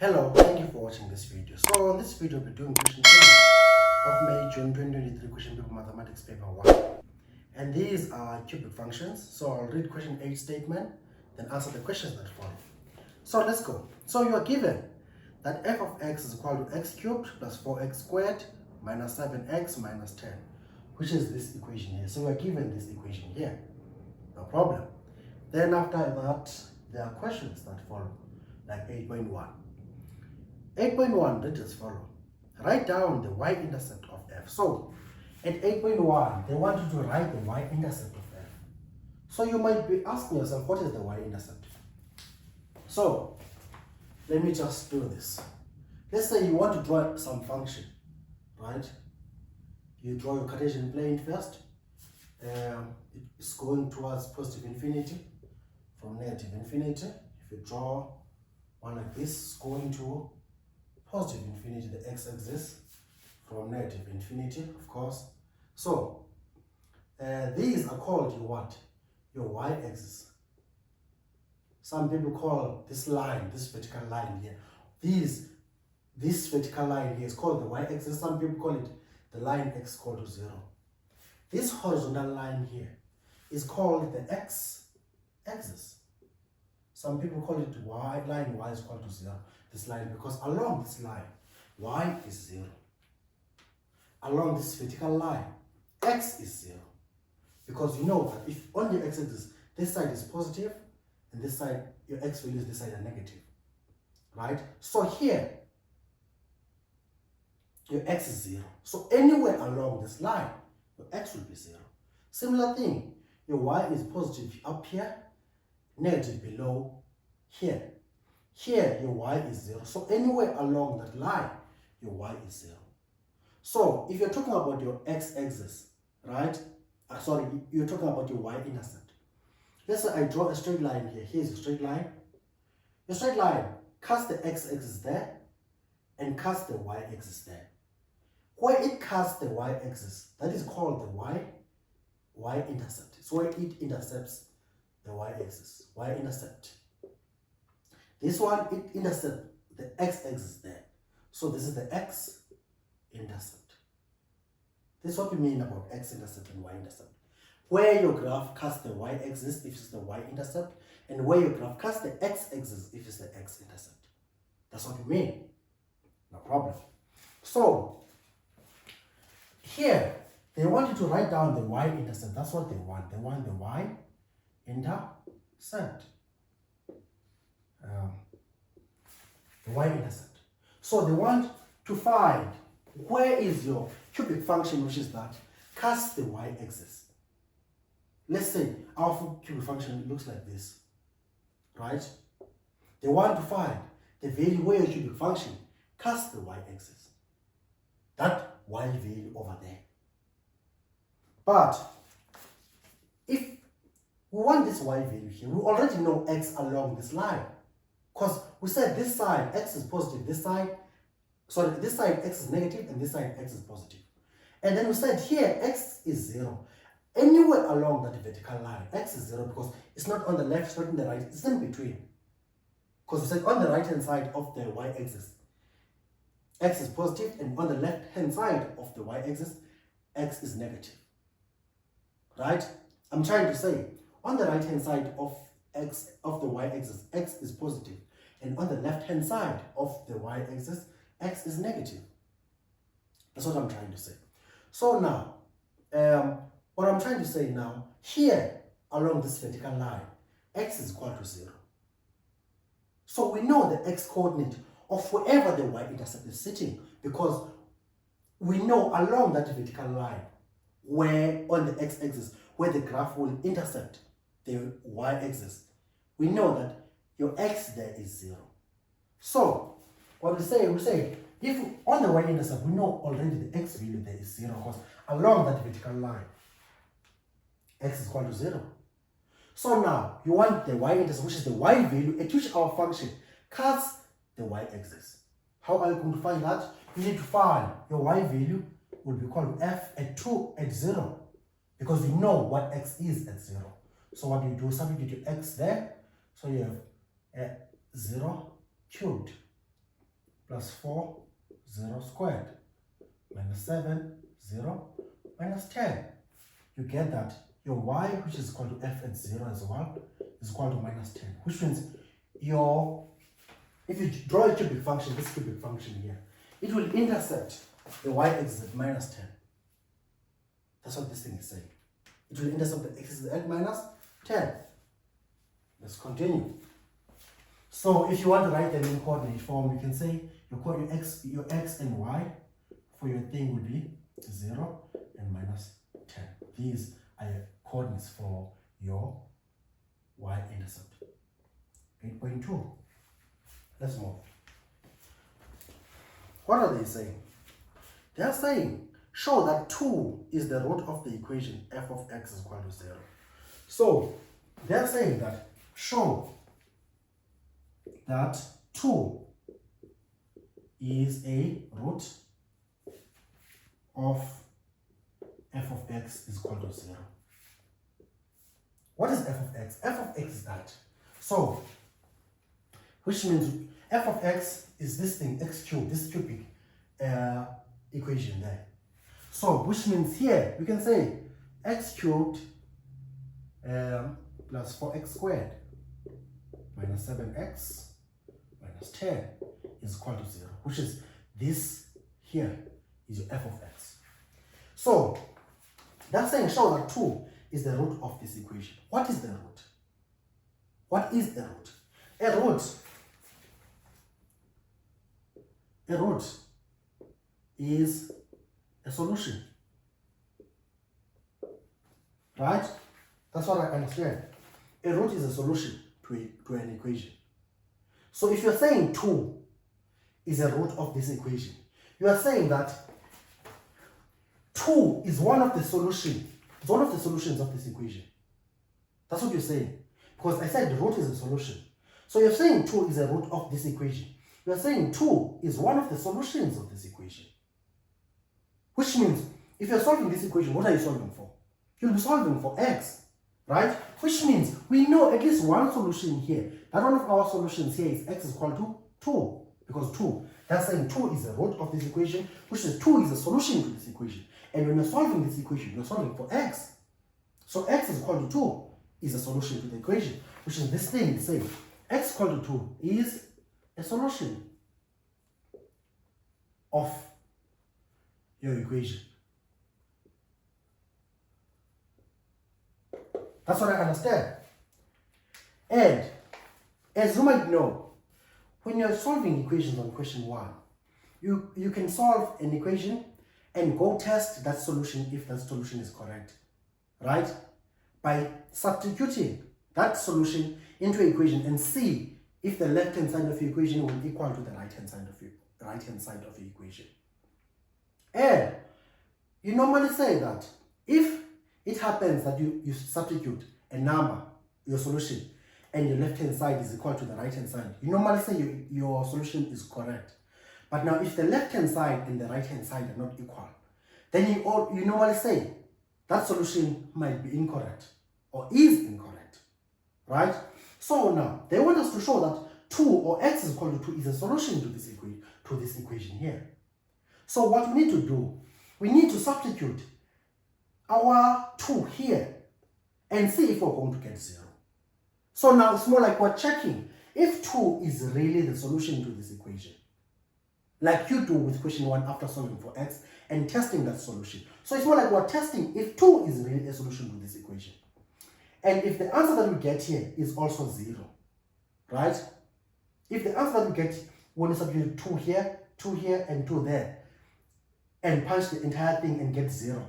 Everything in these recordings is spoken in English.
Hello, thank you for watching this video. So in this video, we're doing question 10 of May, June 2023 question paper mathematics paper 1. And these are cubic functions. So I'll read question 8 statement, then answer the questions that follow. So let's go. So you are given that f of x is equal to x cubed plus 4x squared minus 7x minus 10, which is this equation here. So we are given this equation here. No problem. Then after that, there are questions that follow, like 8.1. 8.1 reads as follow. Write down the y-intercept of f. So at 8.1, they want you to write the y-intercept of f. So you might be asking yourself, what is the y-intercept? So let me just do this. Let's say you want to draw some function, right? You draw your Cartesian plane first. It's going towards positive infinity from negative infinity. If you draw one like this, it's going to positive infinity, the x-axis, from negative infinity, of course. So these are called your what? Your y-axis. Some people call this line, this vertical line here, this vertical line here is called the y-axis. Some people call it the line x equal to 0. This horizontal line here is called the x-axis. Some people call it line y is equal to 0. This line, because along this line, y is 0. Along this vertical line, x is 0. Because you know that if on your x-axis, this side is positive, and this side, your x values this side are negative. Right? So here, your x is 0. So anywhere along this line, your x will be 0. Similar thing, your y is positive up here, negative below here. Here, your y is 0. So anywhere along that line, your y is 0. So if you're talking about your x-axis, right? Sorry, you're talking about your y-intercept. Let's say I draw a straight line here. Here's a straight line. The straight line, cast the x-axis there and cast the y-axis there. Where it casts the y-axis, that is called the y-intercept. It's where it intercepts the y-axis, y-intercept. This one, it intercepts the x-axis there. So this is the x-intercept. This is what we mean about x-intercept and y-intercept. Where your graph casts the y-axis, if it's the y-intercept, and where your graph casts the x-axis, if it's the x-intercept. That's what we mean. No problem. So here, they want you to write down the y-intercept. That's what they want. They want the y-intercept. The y-intercept. So they want to find where is your cubic function, which is that cast the y-axis. Let's say our cubic function looks like this, right? They want to find the value where your cubic function casts the y-axis. That y value over there. But if we want this y value here, we already know x along this line. Because we said this side x is positive, this side x is negative, and this side x is positive. And then we said here x is 0. Anywhere along that vertical line, x is 0 because it's not on the left, it's not on the right, it's in between. Because we said on the right hand side of the y-axis, x is positive, and on the left hand side of the y-axis, x is negative. Right? I'm trying to say, on the right hand side of the y-axis, x is positive, and on the left hand side of the y-axis, x is negative. That's what I'm trying to say. So now, what I'm trying to say now, here along this vertical line, x is equal to 0. So we know the x coordinate of wherever the y-intercept is sitting, because we know along that vertical line, where on the x-axis, where the graph will intercept the y-axis, we know that your x there is 0. So what we say, if on the y-intercept, we know already the x value there is 0, because along that vertical line, x is equal to 0. So now, you want the y-intercept, which is the y value at which our function casts the y-axis. How are you going to find that? You need to find your y value will be equal to f at 0, because you know what x is at 0. So what you do, substitute your x there, so you have 0 cubed plus 4, 0 squared, minus 7, 0, minus 10. You get that your y, which is equal to f at 0 as well, is equal to minus 10, which means if you draw a cubic function, this cubic function here, it will intercept the y-axis at minus 10. That's what this thing is saying. It will intercept the x-axis at minus 10. Let's continue. So if you want to write them in coordinate form, you can say your x and y for your thing would be 0 and minus 10. These are your coordinates for your y-intercept. 8.2. Let's move. What are they saying? They are saying, show that 2 is the root of the equation f of x is equal to 0. So, they are saying that, show that 2 is a root of f of x is equal to 0. What is f of x? F of x is that. So, which means f of x is this thing, x cubed, this cubic equation there. So, which means here, we can say x cubed plus 4x squared minus 7x minus 10 is equal to 0, which is this here is your f of x. So, that's saying show that 2 is the root of this equation. What is the root? What is the root? A root is a solution. Right? That's what I understand. A root is a solution to an equation. So if you're saying 2 is a root of this equation, you are saying that 2 is one of the solutions. It's one of the solutions of this equation. That's what you're saying. Because I said the root is a solution. So you're saying 2 is a root of this equation. You're saying 2 is one of the solutions of this equation. Which means, if you're solving this equation, what are you solving for? You'll be solving for x, right? Which means, we know at least one solution here. That one of our solutions here is x is equal to 2. Because 2, that's saying 2 is the root of this equation, which is 2 is a solution to this equation. And when you're solving this equation, you're solving for x. So x is equal to 2 is a solution to the equation, which is this thing is saying x equal to 2 is a solution of your equation. That's what I understand. And as you might know, when you're solving equations on question 1, you can solve an equation and go test that solution if that solution is correct, right? By substituting that solution into an equation and see if the left-hand side of the equation will equal to the right-hand side of the equation. And you normally say that if it happens that you substitute a number, your solution, and your left-hand side is equal to the right-hand side, you normally say your solution is correct. But now if the left-hand side and the right-hand side are not equal, then you normally say that solution might be incorrect or is incorrect, right? So now, they want us to show that 2 or x is equal to 2 is a solution to this equation here. So what we need to do, we need to substitute our 2 here and see if we're going to get 0. So now it's more like we're checking if 2 is really the solution to this equation, like you do with question 1 after solving for x and testing that solution. So it's more like we're testing if 2 is really a solution to this equation. And if the answer that we get here is also 0, right? If the answer that we get when we substitute 2 here, and 2 there, and punch the entire thing and get 0,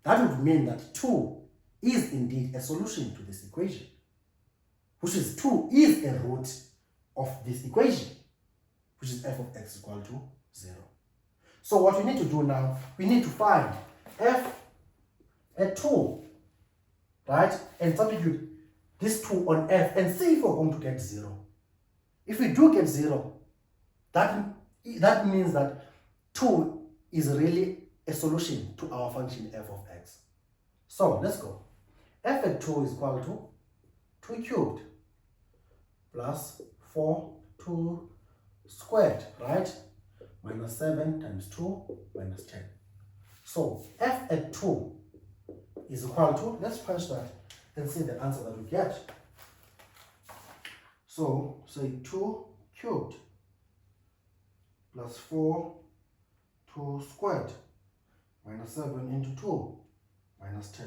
that would mean that 2 is indeed a solution to this equation, which is 2 is a root of this equation, which is f of x equal to 0. So what we need to do now, we need to find f at 2, right? And substitute this 2 on f and see if we're going to get 0. If we do get 0, that means that 2 is really a solution to our function f of x. So let's go. F at 2 is equal to 2 cubed plus 4 2 squared, right? minus 7 times 2 minus 10. So f at 2 is equal to, let's punch that and see the answer that we get. So say 2 cubed plus 4 2 squared minus 7 into 2 minus 10.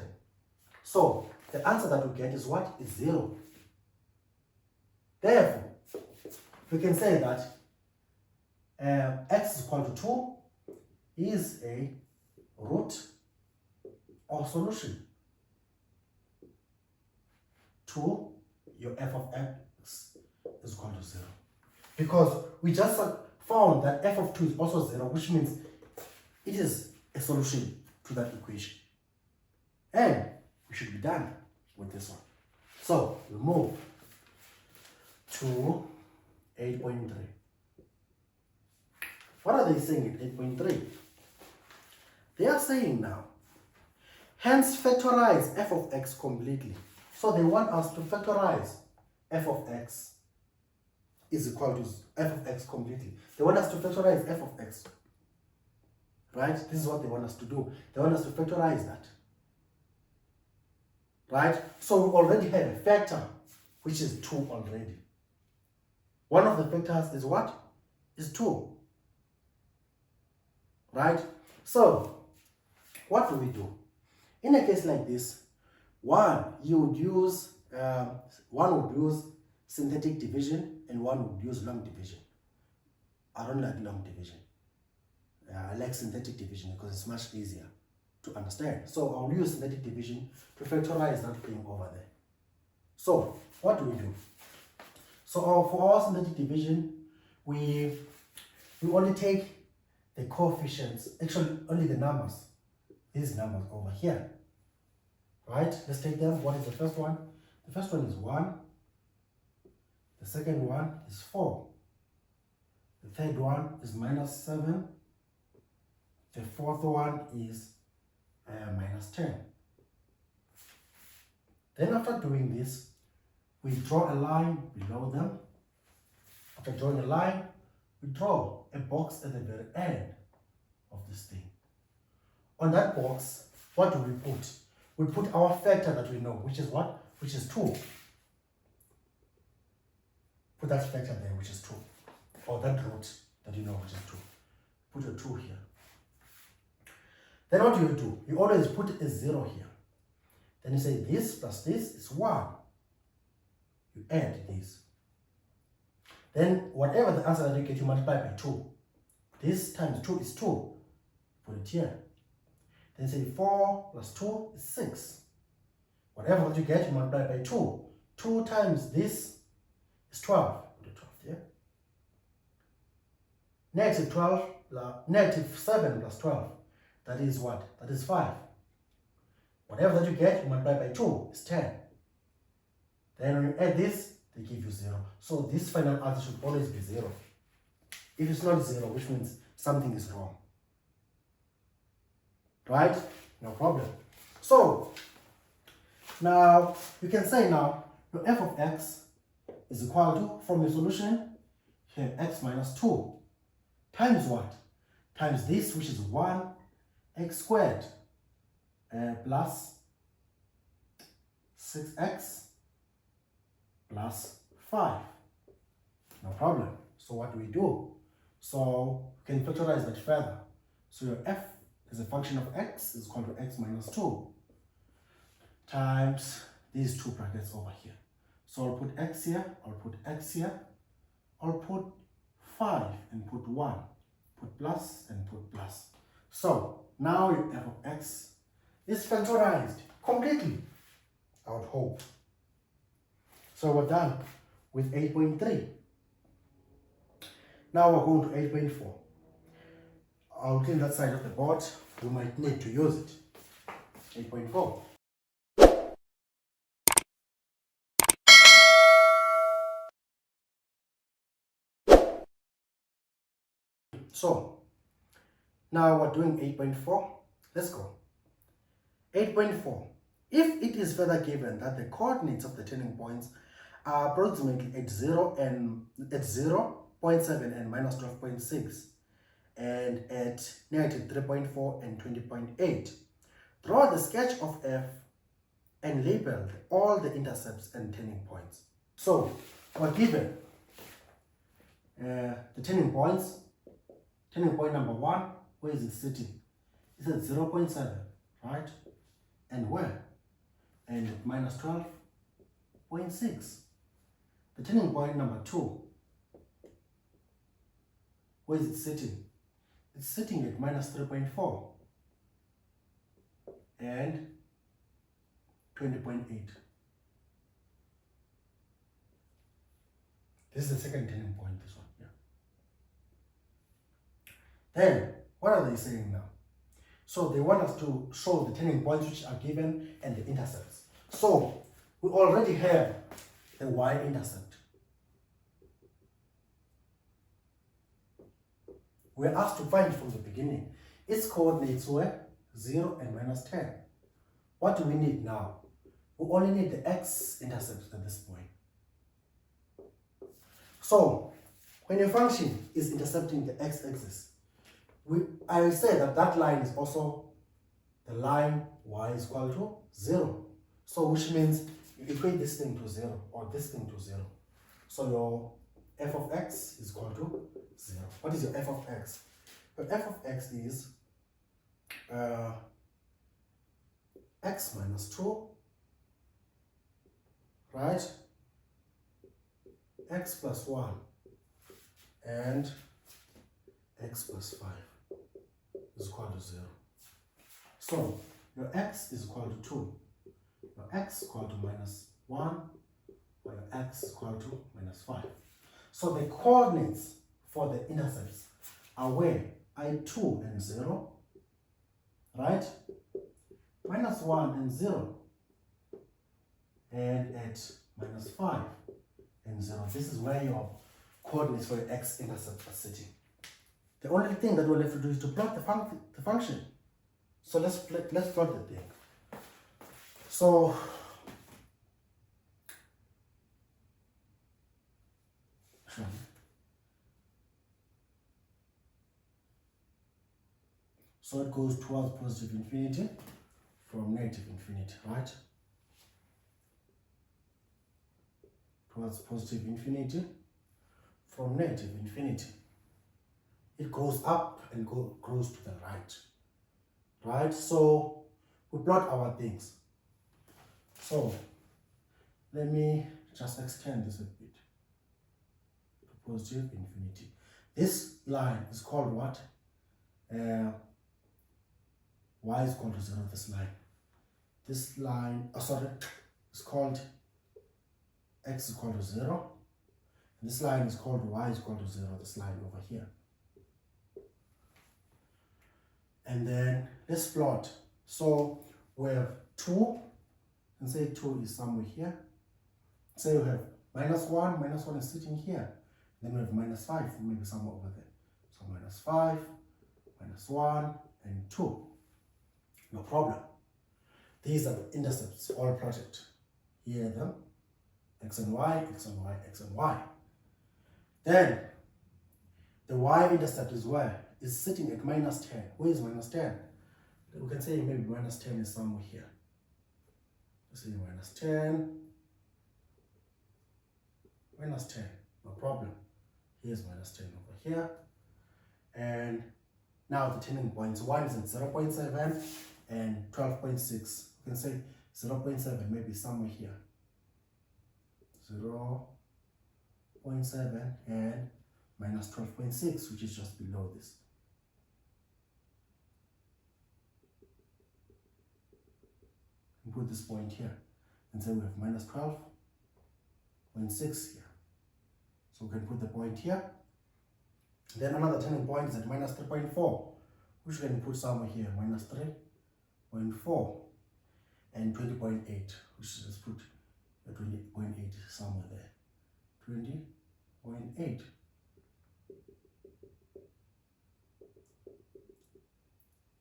So the answer that we get is what? Is 0. Therefore, we can say that x is equal to 2 is a root or solution to your f of x is equal to 0. Because we just found that f of 2 is also 0, which means it is a solution to that equation. And we should be done with this one. So we move to 8.3. What are they saying at 8.3? They are saying now, hence factorize f of x completely. So they want us to factorize f of x is equal to f of x completely. They want us to factorize f of x. Right? This is what they want us to do. They want us to factorize that. Right? So we already have a factor, which is 2 already. One of the factors is what? Is 2. Right? So, what do we do? In a case like this, one would use synthetic division and one would use long division. I don't like long division. I like synthetic division because it's much easier to understand. So I'll use synthetic division to factorize that thing over there. So what do? So for our synthetic division, we only take the coefficients, actually only the numbers, these numbers over here. Right? Let's take them. What is the first one? The first one is 1. The second one is 4. The third one is minus 7. The fourth one is minus 10. Then after doing this, we draw a line below them. After drawing a line, we draw a box at the very end of this thing. On that box, what do we put? We put our factor that we know, which is what? Which is 2. Put that factor there, which is 2. Or that root that you know, which is 2. Put a 2 here. Then what do? You always put a 0 here. Then you say this plus this is 1. You add this. Then whatever the answer that you get, you multiply by 2. This times 2 is 2. Put it here. Then say 4 plus 2 is 6. Whatever that you get, you multiply by 2. 2 times this is 12. Put it 12 here. Negative 7 plus 12. That is what? That is 5. Whatever that you get, you multiply by 2 is 10. Then when you add this, they give you 0. So this final answer should always be 0. If it's not 0, which means something is wrong. Right? No problem. So, now, you can say now, your f of x is equal to, from your solution, you have x minus 2 times what? Times this, which is 1 x squared plus 6x plus 5. No problem. So what do? So you can factorize that further. So your f as a function of x is equal to x minus 2 times these two brackets over here. So I'll put x here, I'll put x here, I'll put 5 and put 1, put plus and put plus. So now your f of x is factorized completely, I would hope. So we're done with 8.3. Now we're going to 8.4. I'll clean that side of the board. We might need to use it. 8.4. So, now we're doing 8.4. Let's go. 8.4. If it is further given that the coordinates of the turning points are approximately at 0.7 and minus 12.6, and at negative 3.4 and 20.8. Draw the sketch of F and label all the intercepts and turning points. So, we're given the turning points. Turning point number 1, where is it sitting? It's at 0.7, right? And where? And at minus 12.6. The turning point number 2, where is it sitting? It's sitting at minus 3.4 and 20.8. This is the second turning point, this one, yeah. Then, what are they saying now? So they want us to show the turning points which are given and the intercepts. So we already have the y-intercept. We're asked to find from the beginning. Its coordinates were 0 and minus 10. What do we need now? We only need the x-intercept at this point. So when a function is intercepting the x-axis, I say that that line is also the line y is equal to 0. So which means you equate this thing to 0 or this thing to 0. So your f of x is equal to 0. What is your f of x? Your f of x is x minus 2, right? X plus 1 and x plus 5 is equal to 0. So your x is equal to 2, your x is equal to minus 1, or your x is equal to minus 5. So the coordinates for the intercepts are where? I2 and 0, right? Minus 1 and 0, and at minus 5 and 0. This is where your coordinates for your x-intercept are sitting. The only thing that we'll have to do is to plot the function. So let's plot the thing. So it goes towards positive infinity from negative infinity, right? Towards positive infinity from negative infinity. It goes up and grows to the right, right? So we plot our things. So let me just extend this a bit to positive infinity. This line is called what? Y is equal to 0, this line. This line, is called x is equal to 0. And this line is called y is equal to 0, this line over here. And then let's plot. So we have 2, and say 2 is somewhere here. Say we have minus 1 is sitting here. Then we have minus 5, maybe somewhere over there. So minus 5, minus 1, and 2. No problem. These are the intercepts all plotted. Here are them. X and Y, X and Y, X and Y. Then the y-intercept is where? Is sitting at minus 10. Where is minus 10? We can say maybe minus 10 is somewhere here. Let's say minus 10. Minus 10. No problem. Here's minus 10 over here. And now the turning points. One is at 0.7 and 12.6. We can say 0.7 maybe somewhere here. 0.7 and minus 12.6, which is just below this. We put this point here and say we have minus 12.6 here. So we can put the point here. Then another turning point is at minus 3.4, which we can put somewhere here, minus 3.4 and 20.8, which is put 20.8 somewhere there. 20.8.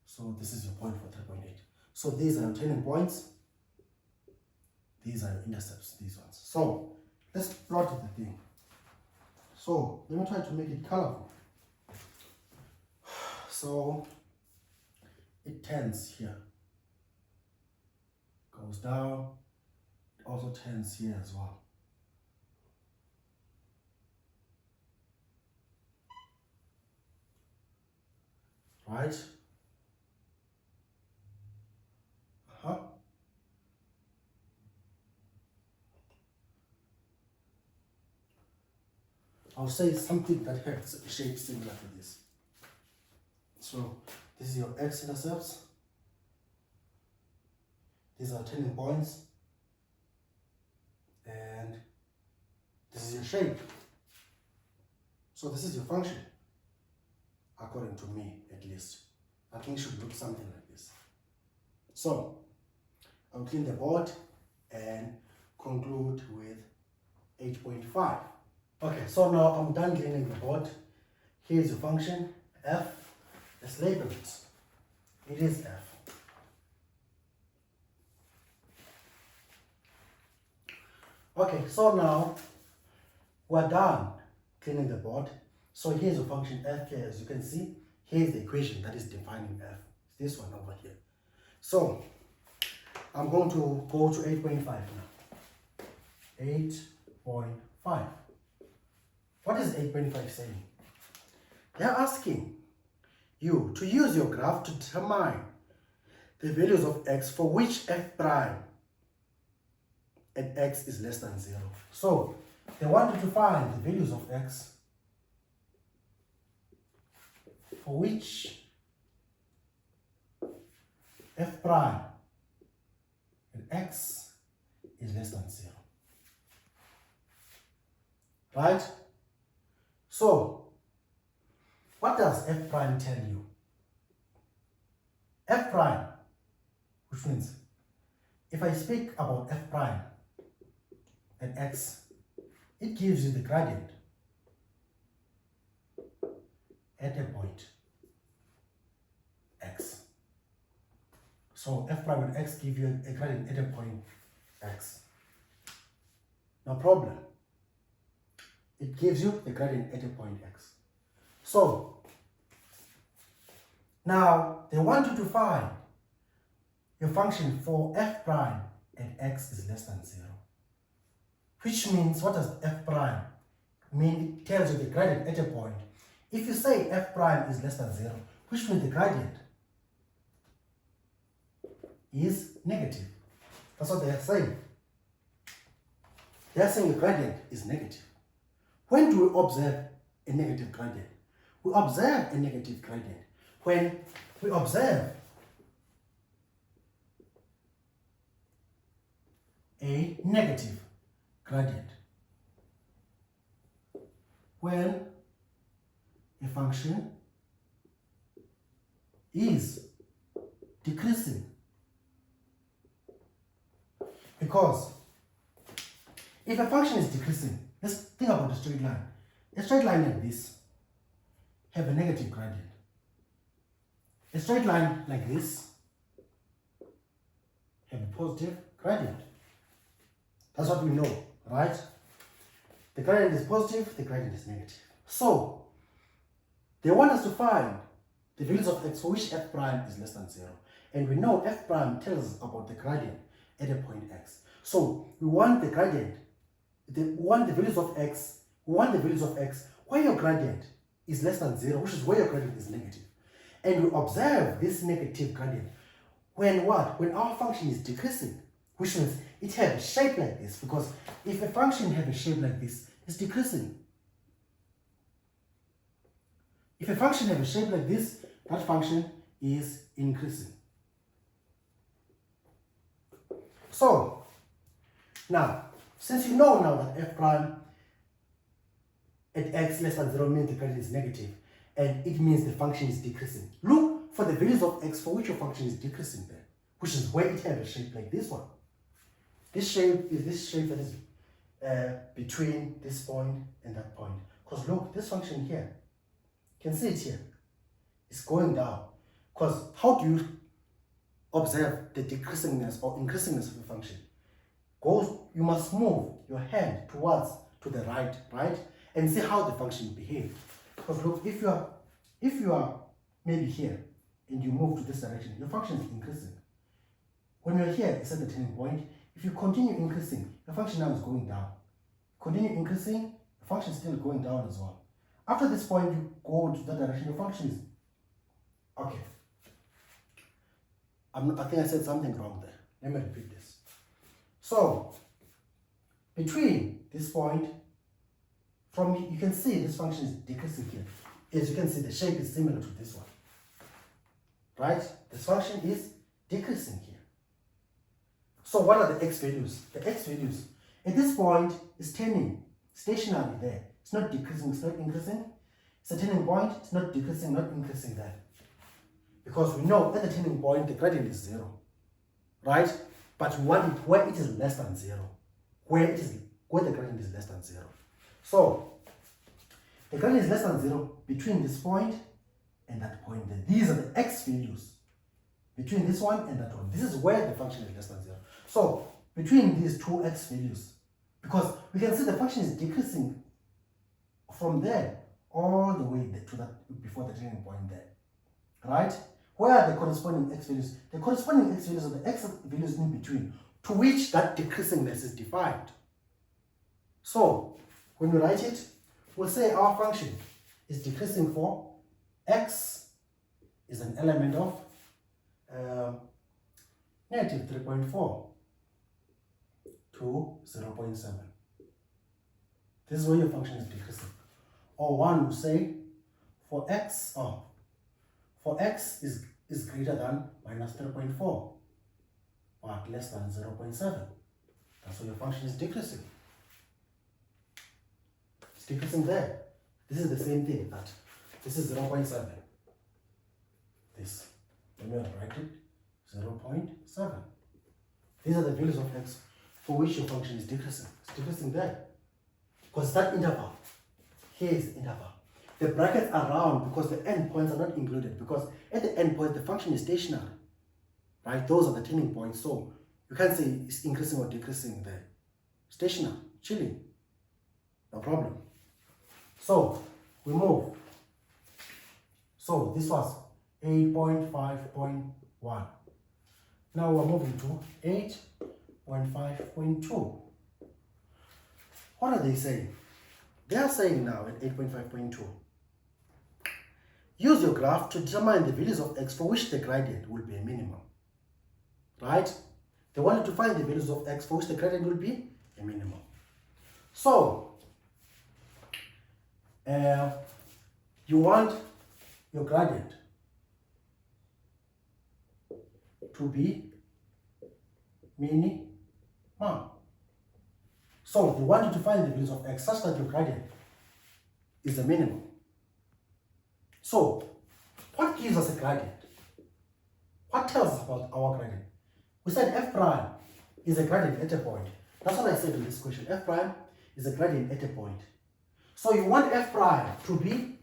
So this is your point for 3.8. So these are your turning points. These are your intercepts, these ones. So let's plot the thing. So let me try to make it colorful. So it turns here, goes down, it also turns here as well. Right? I'll say something that has a shape similar to this. So this is your x-intercepts. These are turning points. And this is your shape. So this is your function, according to me at least. I think it should look something like this. So I'll clean the board and conclude with 8.5. Okay, so now I'm done cleaning the board. Here's your function, f. Let's label it. It is f. Okay, so now we're done cleaning the board. So here's your function f here. As you can see, here's the equation that is defining f. It's this one over here. So I'm going to go to 8.5 now. 8.5. What is 8.5 saying? They're asking you to use your graph to determine the values of x for which f prime at x is less than 0. So they want you to find the values of x for which f prime at x is less than 0. Right? So, what does f prime tell you? F prime, which means if I speak about f prime at x, it gives you the gradient at a point x. So f prime at x gives you a gradient at a point x. No problem. It gives you the gradient at a point x. So now they want you to find your function for f prime at x is less than 0. Which means, what does f prime mean? It tells you the gradient at a point. If you say f prime is less than 0, which means the gradient is negative. That's what they are saying. They are saying the gradient is negative. When do we observe a negative gradient? We observe a negative gradient when we observe a negative gradient. When a function is decreasing. Because if a function is decreasing, let's think about a straight line. A straight line like this have a negative gradient. A straight line like this have a positive gradient. That's what we know, right? The gradient is positive, the gradient is negative. So they want us to find the values of x for which f prime is less than 0. And we know f prime tells us about the gradient at a point x. So we want the gradient, we want the values of x where your gradient is less than 0, which is where your gradient is negative. And we observe this negative gradient when what? When our function is decreasing, which means it has a shape like this, because if a function has a shape like this, it's decreasing. If a function has a shape like this, that function is increasing. So, now, since you know now that f prime at x less than 0 means the gradient is negative, and it means the function is decreasing. Look for the values of x for which your function is decreasing there, which is where it has a shape like this one. This shape is this shape that is between this point and that point. Because look, this function here, you can see it here, it's going down. Because how do you observe the decreasingness or increasingness of the function? You must move your hand to the right, and see how the function behaves. Because look, if you are maybe here, and you move to this direction, your function is increasing. When you're here, it's at the turning point. If you continue increasing, your function now is going down. Continue increasing, the function is still going down as well. After this point, you go to that direction, your function is okay. I think I said something wrong there. Let me repeat this. So, between this point, you can see this function is decreasing here. As you can see, the shape is similar to this one. Right? This function is decreasing here. So what are the x values? The x values at this point is turning stationary there. It's not decreasing, it's not increasing. It's a turning point, it's not decreasing, not increasing there. Because we know at the turning point the gradient is 0. Right? But we want it where it is less than 0. Where the gradient is less than 0. So the gradient is less than 0 between this point and that point there. These are the x values between this one and that one. This is where the function is less than 0. So between these two x values, because we can see the function is decreasing from there all the way to that before the turning point there. Right? Where are the corresponding x values? The corresponding x values are the x values in between, to which that decreasingness is defined. So when we write it, we'll say our function is decreasing for x is an element of negative 3.4 to 0.7. This is where your function is decreasing. Or one will say for x is greater than minus 3.4 but less than 0.7. That's why your function is decreasing. It's decreasing there. This is the same thing. That this is 0.7. This. Let me write it. 0.7. These are the values of x for which your function is decreasing. It's decreasing there. Because that interval, here is the interval. The brackets are round because the endpoints are not included. Because at the endpoint, the function is stationary. Right? Those are the turning points. So you can't say it's increasing or decreasing there. Stationary, chilling. No problem. So we move. So this was 8.5.1. Now we're moving to 8.5.2. What are they saying? They are saying now at 8.5.2, use your graph to determine the values of x for which the gradient will be a minimum. Right? They wanted to find the values of x for which the gradient will be a minimum. So, you want your gradient to be minimum. So you want to find the values of x such that your gradient is a minimum. So what gives us a gradient? What tells us about our gradient? We said f prime is a gradient at a point. That's what I said in this question. F prime is a gradient at a point. So you want f prime to be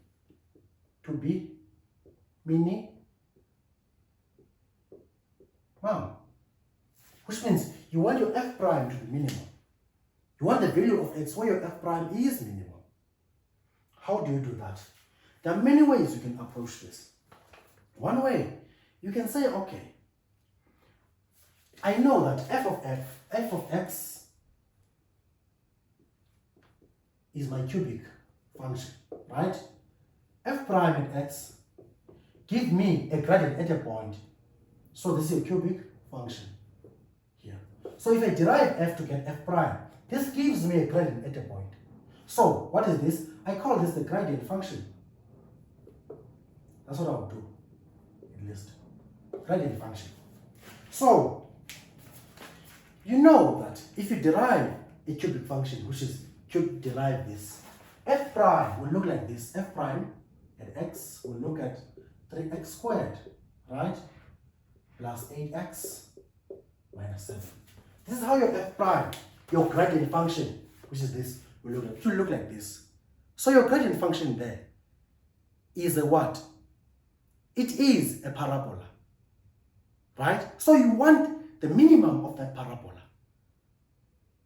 minimum. Which means you want your f prime to be minimum. You want the value of x where your f prime is minimum. How do you do that? There are many ways you can approach this. One way, you can say, okay, I know that f of x is my cubic function, right? F prime at x give me a gradient at a point. So this is a cubic function here. So if I derive f to get f prime, this gives me a gradient at a point. So what is this? I call this the gradient function. That's what I would do, at least. Gradient function. So you know that if you derive a cubic function, which is derive this, f prime will look like this. F prime at x will look at 3x squared, right? Plus 8x minus 7. This is how your f prime, your gradient function, which is this, will look like. It will look like this. So your gradient function there is a what? It is a parabola, right? So you want the minimum of that parabola.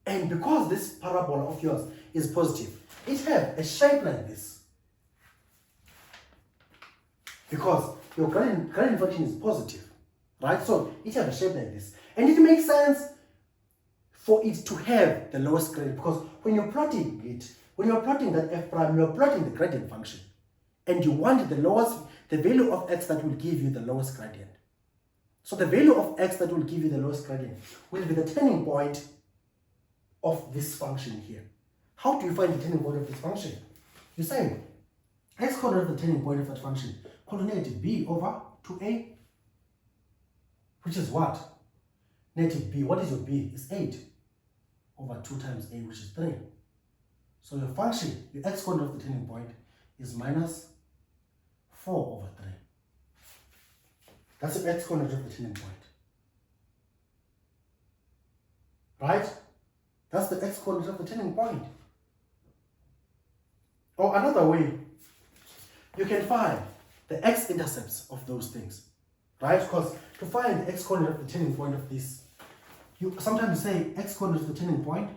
And because this parabola of yours is positive, it has a shape like this. because your gradient function is positive, right? So it has a shape like this. And it makes sense for it to have the lowest gradient, because when you're plotting it, when you're plotting that f prime, you're plotting the gradient function. And you want the value of x that will give you the lowest gradient. So the value of x that will give you the lowest gradient will be the turning point of this function here. How do you find the turning point of this function? You say x coordinate of the turning point of that function, coordinate b over 2a, which is what? Negative b. What is your b? It's 8 over 2 times a, which is 3. So your function, your x coordinate of the turning point is minus 4 over 3. That's the x coordinate of the turning point. Right? That's the x coordinate of the turning point. Or another way, you can find the x-intercepts of those things. Right? Because to find the x coordinate of the turning point of this, you sometimes say x coordinate of the turning point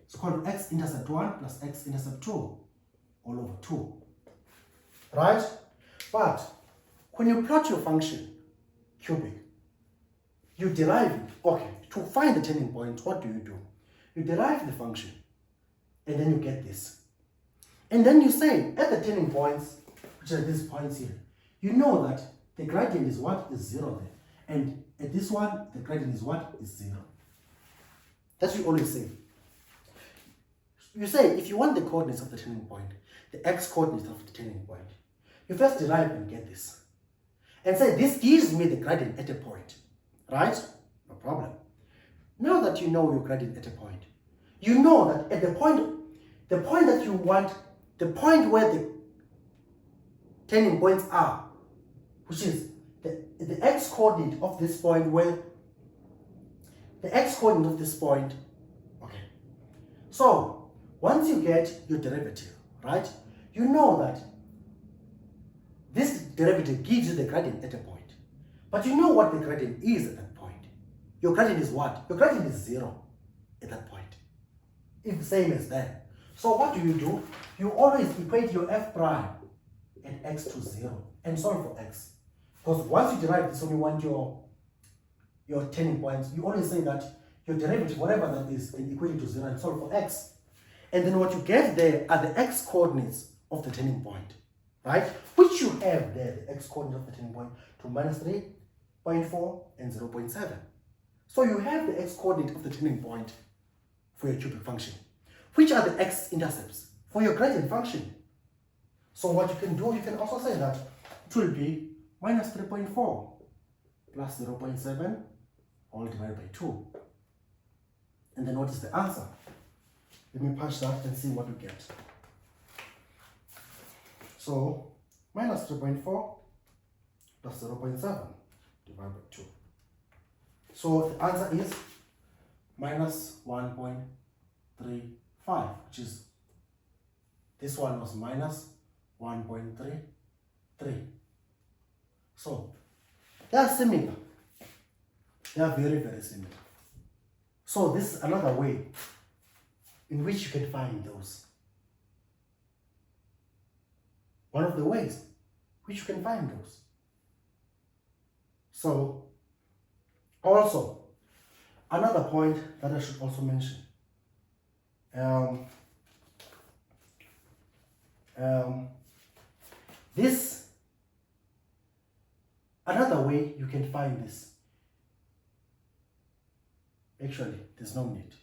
is called x-intercept 1 plus x-intercept 2 all over 2. Right? But when you plot your function, cubic, you derive it. Okay, to find the turning point, what do? You derive the function, and then you get this. And then you say, at the turning points, which are these points here, you know that the gradient is what? Is 0 there. And at this one, the gradient is what? Is 0. That's what you always say. You say, if you want the coordinates of the turning point, the x coordinates of the turning point, you first derive and get this. And say, this gives me the gradient at a point. Right? No problem. Now that you know your gradient at a point, you know that at the point that you want, the point where the turning points are, which is the x coordinate of this point, where the x coordinate of this point, okay. So once you get your derivative, right, you know that this derivative gives you the gradient at a point. But you know what the gradient is at that point. Your gradient is what? Your gradient is 0 at that point. It's the same as that. So what do? You always equate your f prime at x to 0 and solve for x. Because once you derive this, when you want your turning points, you always say that your derivative, whatever that is, can equate it to 0 and solve for x. And then what you get there are the x coordinates of the turning point, right? Which you have there, the x coordinate of the turning point, to minus 3.4 and 0.7. So you have the x coordinate of the turning point for your cubic function. Which are the x-intercepts for your gradient function? So what you can do, you can also say that it will be minus 3.4 plus 0.7 all divided by 2. And then what is the answer? Let me punch that and see what we get. So minus 3.4 plus 0.7 divided by 2. So the answer is minus 1.35, which is, this one was minus 1.33. So they are similar. They are very, very similar. So this is another way in which you can find those. One of the ways which you can find those. So also, another point that I should also mention. This, another way you can find this. Actually, there's no need.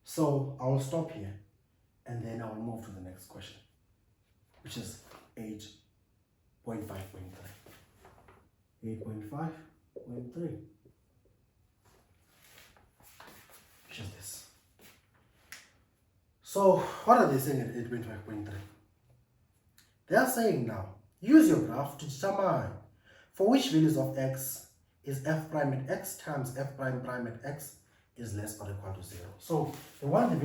So I will stop here and then I will move to the next question, which is 8.5.3. 8.5.3. Which is this. So what are they saying at 8.5.3? They are saying now, use your graph to determine for which values of x is f prime at x times f prime prime at x is less or equal to 0. So they want the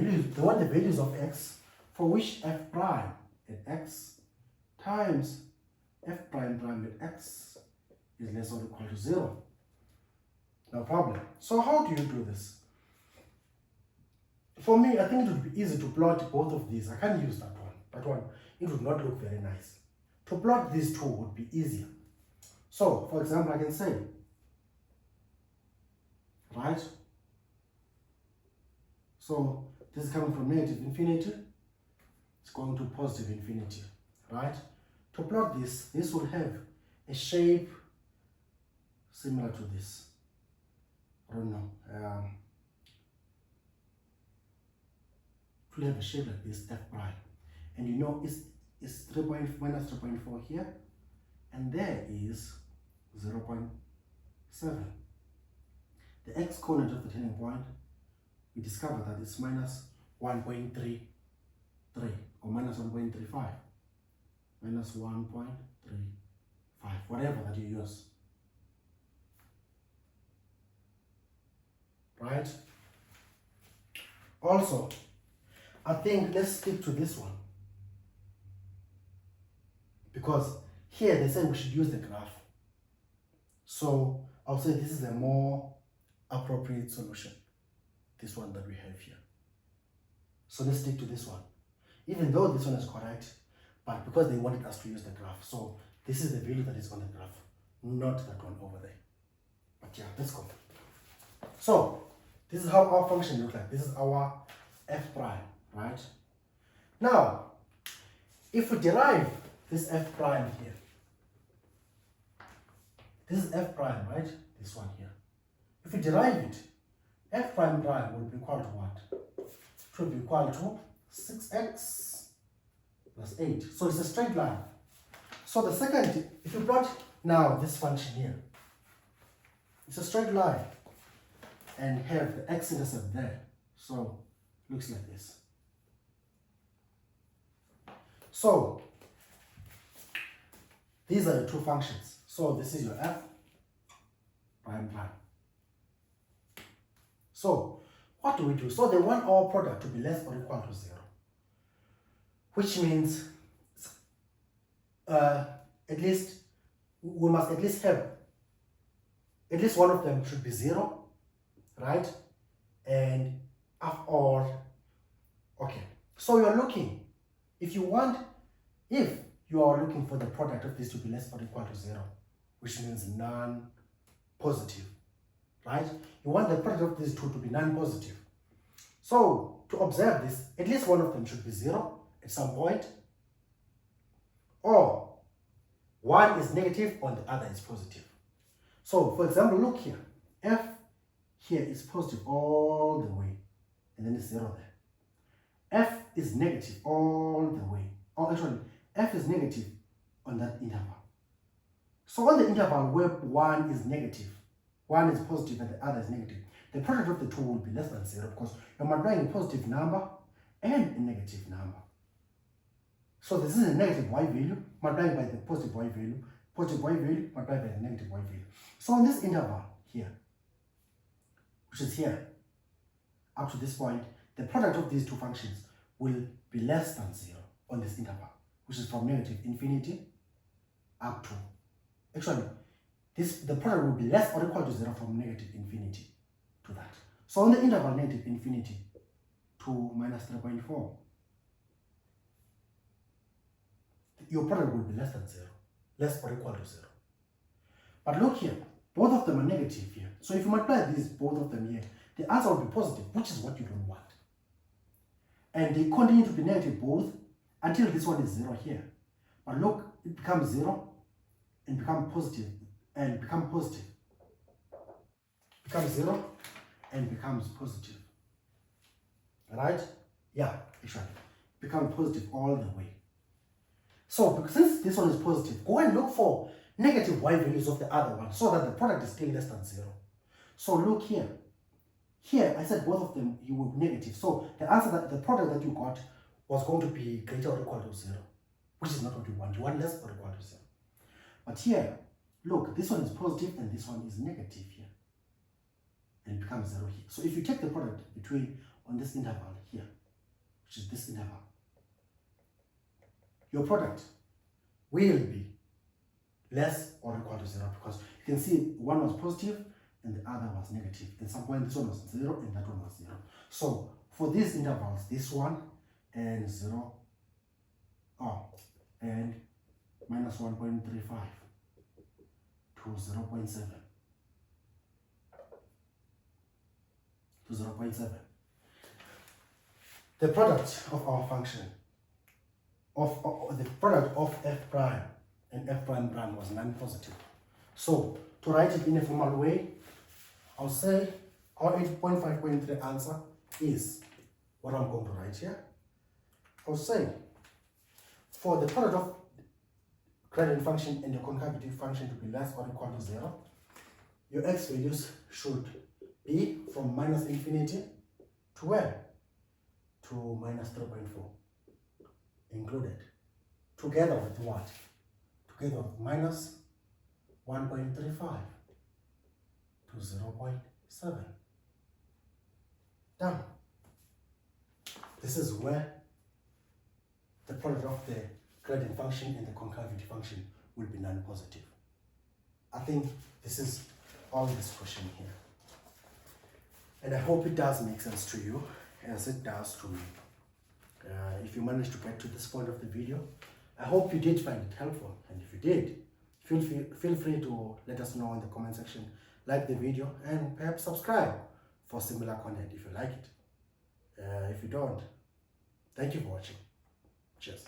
values of x for which f prime at x times f prime prime at x is less or equal to 0. No problem. So how do you do this? For me, I think it would be easy to plot both of these. I can't use that one. That one, it would not look very nice. To plot these two would be easier. So, for example, I can say, right? So, this is coming from negative infinity, it's going to positive infinity, right? To plot this, this will have a shape similar to this. I don't know. It will have a shape like this, f prime. And you know it's 3 minus 3.4 here, and there is 0.7. The x-coordinate of the turning point, we discover that it's minus 1.33 or minus 1.35. Minus 1.35, whatever that you use. Right? Also, I think let's stick to this one, because here they say we should use the graph. So I'll say this is a more appropriate solution, this one that we have here. So let's stick to this one, even though this one is correct, but because they wanted us to use the graph. So this is the value that is on the graph, not that one over there. But yeah, let's go. So this is how our function looks like. This is our f prime, right? Now, if we derive this f prime here, this is f prime, right? This one here. If we derive it, f prime prime will be equal to what? It will be equal to 6x plus 8. So it's a straight line. So the second, if you plot now this function here, it's a straight line and have the x-intercept there. So it looks like this. So these are the two functions. So this is your f prime prime. So what do we do? So they want our product to be less or equal to 0, which means at least we must at least have at least one of them should be 0, right? And or okay. So you're looking, if you are looking for the product of these to be less or equal to 0, which means non-positive, right? You want the product of these two to be non-positive. So to observe this, at least one of them should be 0 at some point, or one is negative and the other is positive. So for example, look here, f here is positive all the way, and then it's 0 there. F is negative all the way, or actually f is negative on that interval. So on the interval where one is negative, one is positive and the other is negative, the product of the two will be less than 0, because you're multiplying a positive number and a negative number. So this is a negative y value multiplied by the positive y value multiplied by the negative y value. So on this interval here, which is here, up to this point, the product of these two functions will be less than 0 on this interval, which is from negative infinity up to, actually, the product will be less or equal to 0 from negative infinity to that. So on the interval negative infinity to minus 3.4, your product will be less than 0, less or equal to 0. But look here, both of them are negative here. So if you multiply these, both of them here, the answer will be positive, which is what you don't want. And they continue to be negative both until this one is 0 here. But look, it becomes 0 and become positive and become positive. Becomes 0 and becomes positive. Right? Yeah, actually. Become positive all the way. So since this one is positive, go and look for negative y values of the other one so that the product is still less than 0. So look here. Here, I said both of them you were negative. So the answer that the product that you got was going to be greater or equal to 0, which is not what you want. You want less or equal to 0. But here, look, this one is positive and this one is negative here. And it becomes 0 here. So if you take the product between on this interval here, which is this interval, your product will be less or equal to 0, because you can see one was positive and the other was negative. At some point this one was 0 and that one was 0. So for these intervals, this one and 0 and minus 1.35, 0.7. To 0.7. The product of our function, of the product of f prime and f prime prime was non-positive. So to write it in a formal way, I'll say our 8.5.3 answer is what I'm going to write here. I'll say for the product of gradient function and the concavity function to be less or equal to 0, your x values should be from minus infinity to where? To minus 3.4 included. Together with what? Together with minus 1.35 to 0.7. Done. This is where the product of the gradient function and the concavity function will be non-positive. I think this is all this question here. And I hope it does make sense to you, as it does to me. If you managed to get to this point of the video, I hope you did find it helpful. And if you did, feel free to let us know in the comment section, like the video, and perhaps subscribe for similar content if you like it. If you don't, thank you for watching. Cheers.